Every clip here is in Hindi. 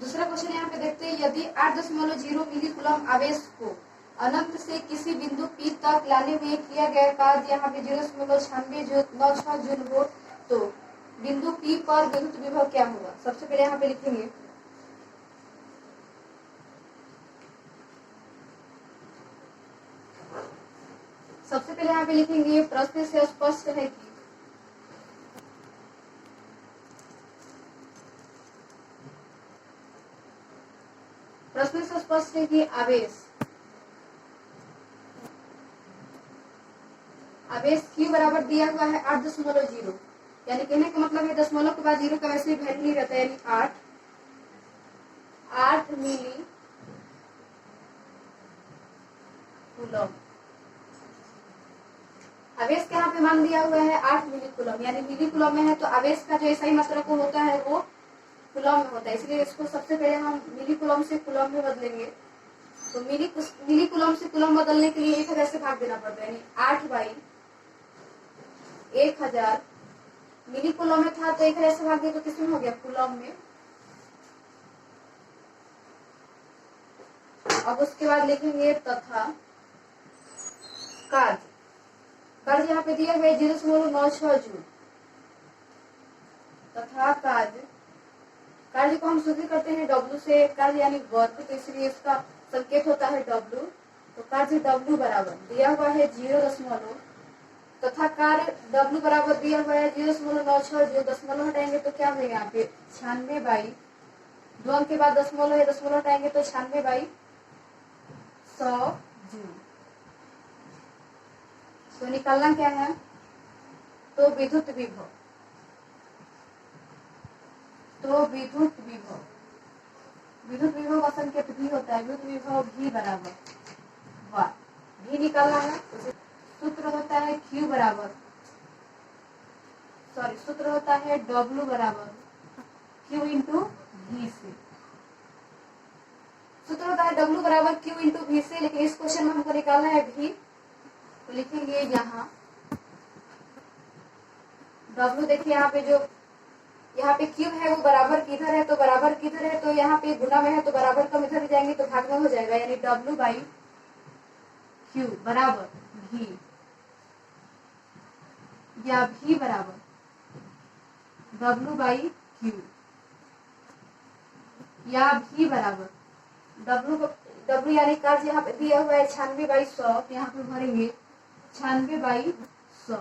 दूसरा क्वेश्चन यहाँ पे देखते हैं, यदि 8.0 मिली कूलम आवेश को अनंत से किसी बिंदु P तक लाने में किया गया कार्य यहाँ पे 0.96 जूल हो, तो बिंदु P पर विद्युत विभव क्या होगा। सबसे पहले यहाँ पे लिखेंगे प्रश्न से स्पष्ट है कि आवेश Q बराबर दिया हुआ है 8.0, यानी कहने का मतलब है दशमलव के बाद 0 का वैसे भी वैल्यू नहीं रहता है, यानी 8 मिली कूलम। आवेश के यहाँ पे मान दिया हुआ है 8 मिली कूलम, यानी मिली कूलम में है तो आवेश का जो ऐसा ही मात्रा को होता है वो कूलम में होता है, इसलिए इसको सबसे पहले हम मिली कूलम से कूलम में बदलेंगे। तो मिली कूलम से कूलम बदलने के लिए 1000 से भाग देना पड़ता है, यानी 8/1000 मिली कूलम में था तो 1000 से भाग दिया तो किसमें हो गया, कूलम में। अब उसके बाद लिखेंगे तथा कार्य यहाँ पे दिया हुआ है 0.96 जूल, तथा कार्य को हम सूत्र करते हैं W से, कार्य यानी वर्क, तो इसलिए इसका संकेत होता है W। तो कार्य W बराबर दिया हुआ है 0 तथा कार्य W बराबर दिया हुआ है 0.96, जो दशमलव हटाएंगे तो क्या होगा यहाँ पे 96/2 अंक के बाद दशमलव है, दशमलव हटाएंगे तो 96/100 जूल। तो निकालना क्या है, तो विद्युत विभव का संकेत भी होता है, विद्युत विभव V बराबर V निकालना है। सूत्र होता है W बराबर Q इंटू V से, सूत्र होता है W बराबर Q इंटू V से, लेकिन इस क्वेश्चन में हमको निकालना है V, तो लिखेंगे यहाँ W, देखिए यहाँ पे जो यहाँ पे Q है वो बराबर किधर है, तो बराबर किधर है, तो यहाँ पे गुना में है तो बराबर कम इधर जाएंगे तो भाग में हो जाएगा, यानी W/Q बराबर V, या V बराबर W/Q, या V बराबर W यानी कार्य यहाँ पे दिया हुआ है 96/100, यहाँ पे भरेंगे 96/100,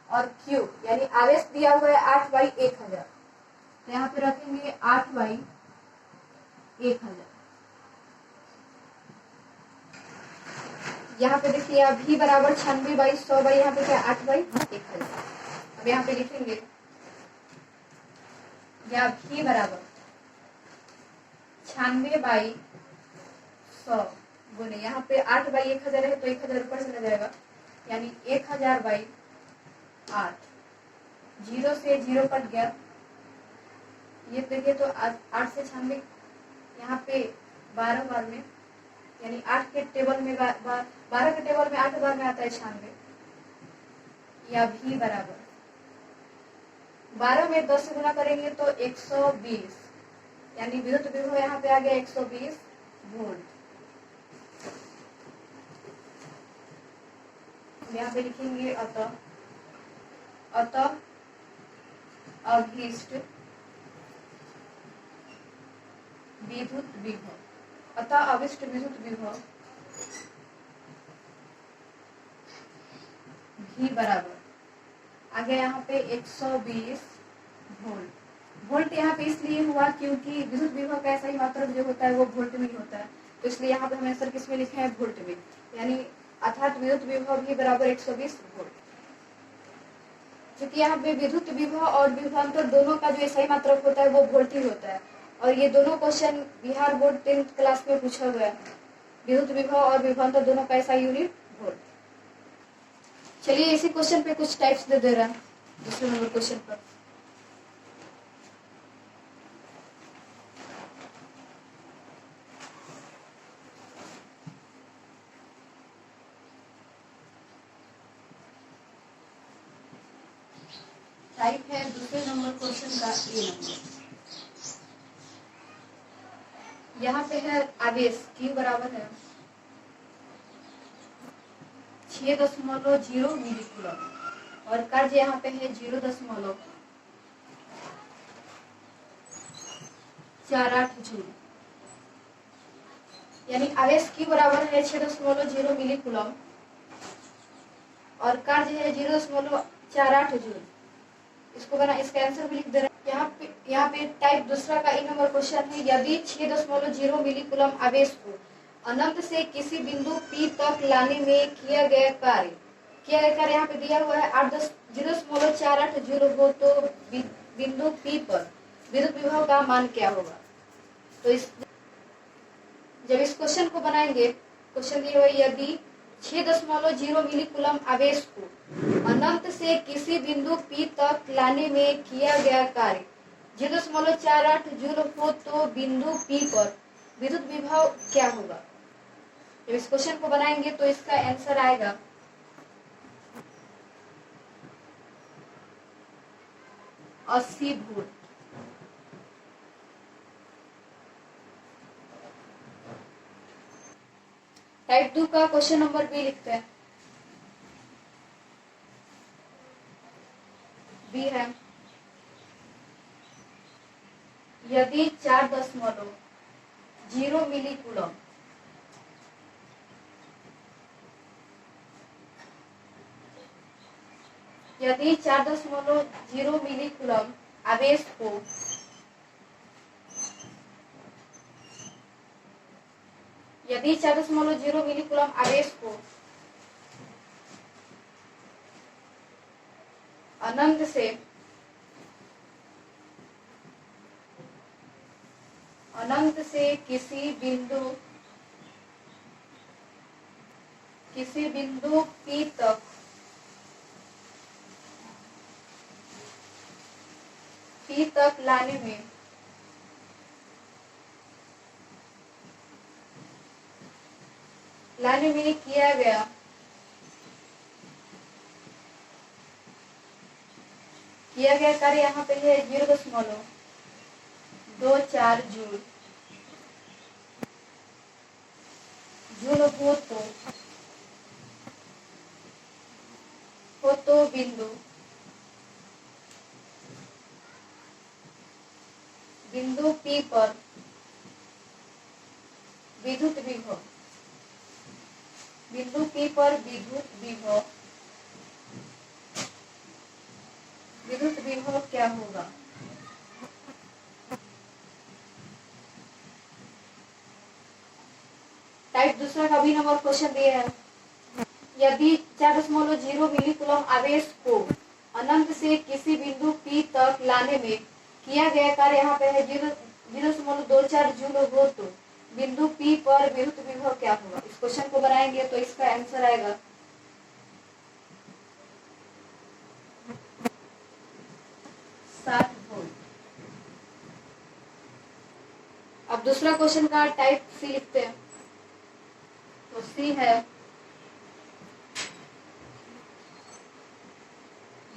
और Q यानी आवेश दिया हुआ है 8/1000, तो यहाँ पे रखेंगे 8/1000। यहाँ पे देखिए V बराबर 96/100 यहाँ पे क्या 8/1000। अब यहाँ पे लिखेंगे या V बराबर 96/100 गुने, यहाँ पे 8/1000 है तो 1000 ऊपर चला जाएगा, यानी 1000/8, 0 से 0 कट गया, ये देखिए तो 8 से 96 यहाँ पे 12 बार में, यानी 8 के टेबल में 12 के टेबल में 8 बार में आता है 96, या V बराबर 12 में 10 से गुना करेंगे तो 120, यानी विद्युत विभव यहाँ पे आ गया 120 वोल्ट। यहाँ पे लिखेंगे अतः अभीष्ट विद्युत विभव, V बराबर आ गया यहाँ पे 120 वोल्ट। वोल्ट यहाँ पे इसलिए हुआ क्योंकि विद्युत विभव का ऐसा ही मात्रक जो होता है वो वोल्ट में ही होता है, तो इसलिए यहाँ पे हम आंसर किसमें लिखे हैं, वोल्ट में, यानी अर्थात विद्युत विभव V बराबर 120 वोल्ट। क्योंकि यहाँ पे विद्युत विभव और विभवांतर दोनों का जो ऐसा ही मात्रक होता है वो वोल्ट ही होता है, और ये दोनों question Bihar board 10th class में पूछा हुआ है, विद्युत विभव और विभवांतर दोनों का ऐसा यूनिट वोल्ट। चलिए इसी क्वेश्चन पे कुछ टाइप्स दे रहा है दूसरे नंबर क्वेश्चन पर। टाइप है दूसरे नंबर क्वेश्चन का A नंबर। यहाँ पे है आवेश Q बराबर है 6.0 मिली कूलम और कार्य यहाँ पे है 0.48 जूल। यानी आवेश Q बराबर है 6.0 मिली कूलम और कार्य है 0.48 जूल। इसको बना इसका आंसर भी लिख दे रहे हैं। यहाँ पे टाइप दूसरा का एक नंबर क्वेश्चन है, यदि 6.0 मिली कूलम आवेश को अनंत से किसी बिंदु P तक लाने में किया गया कार्य यहाँ पे दिया हुआ है 0.48 जूल हो तो बिंदु P पर विद्युत विभव का मान क्या होगा। तो जब इस क्वेश्चन को बनाएंगे, क्वेश्चन दिया हुआ है यदि 6.0 मिली कूलम आवेश को अनंत से किसी बिंदु P तक लाने में किया गया कार्य 0.48 जूल हो तो बिंदु P पर विद्युत विभव क्या होगा। जब इस क्वेश्चन को बनाएंगे तो इसका आंसर आएगा 80 वोल्ट। टाइप 2 का क्वेश्चन नंबर बी लिखते हैं। बी है यदि 4.0 मिली कूलम यदि 4.0 मिली कूलम आवेश को यदि 4.0 मिली कूलम आवेश को अनंत से किसी बिंदु P तक लाने में किया गया कार्य यहाँ पे है 0.24 जूल हो तो बिंदु P पर विद्युत विभव क्या होगा। टाइप दूसरा का भी नंबर क्वेश्चन दिया है, यदि 4.0 मिली कूलम आवेश को अनंत से किसी बिंदु P तक लाने में किया गया कार्य यहाँ पे है 0.24 जूल हो तो बिंदु P पर विद्युत विभव क्या होगा। इस क्वेश्चन को बनाएंगे तो इसका आंसर आएगा 60 वोल्ट। अब दूसरा क्वेश्चन का टाइप सी लिखते हैं। तो सी है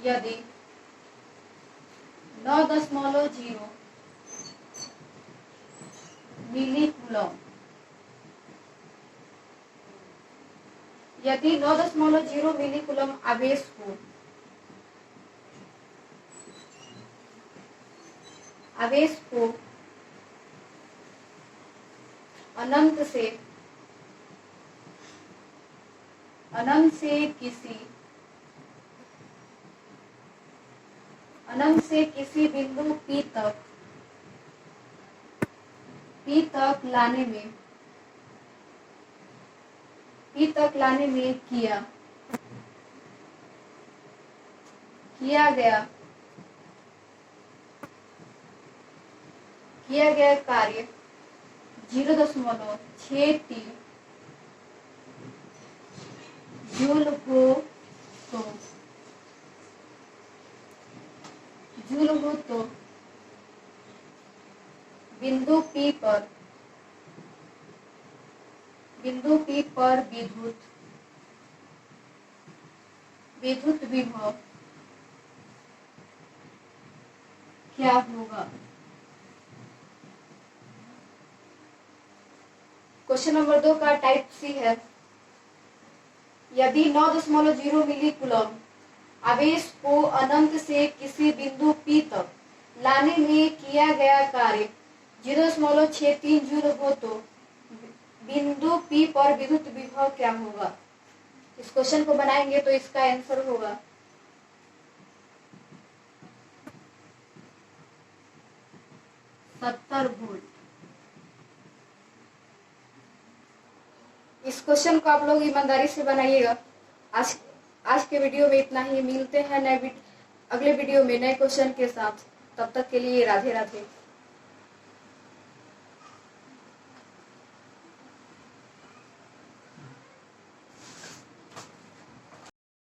यदि 9.0 मिली कूलम यदि 9.0 मिली कूलम आवेश को अनंत से किसी बिंदु P तक लाने में किया गया कार्य 0.63 जूल हो तो बिंदु P पर विद्युत विभव क्या होगा। क्वेश्चन नंबर 2 का टाइप सी है, यदि 9.0 मिली कूलम आवेश को अनंत से किसी बिंदु P तक लाने में किया गया कार्य 0.63 जूल हो तो बिंदु P पर विद्युत विभव क्या होगा। इस क्वेश्चन को बनाएंगे तो इसका आंसर होगा 70 वोल्ट। इस क्वेश्चन को आप लोग ईमानदारी से बनाइएगा। आज के वीडियो में इतना ही, मिलते हैं अगले वीडियो में नए क्वेश्चन के साथ। तब तक के लिए राधे राधे।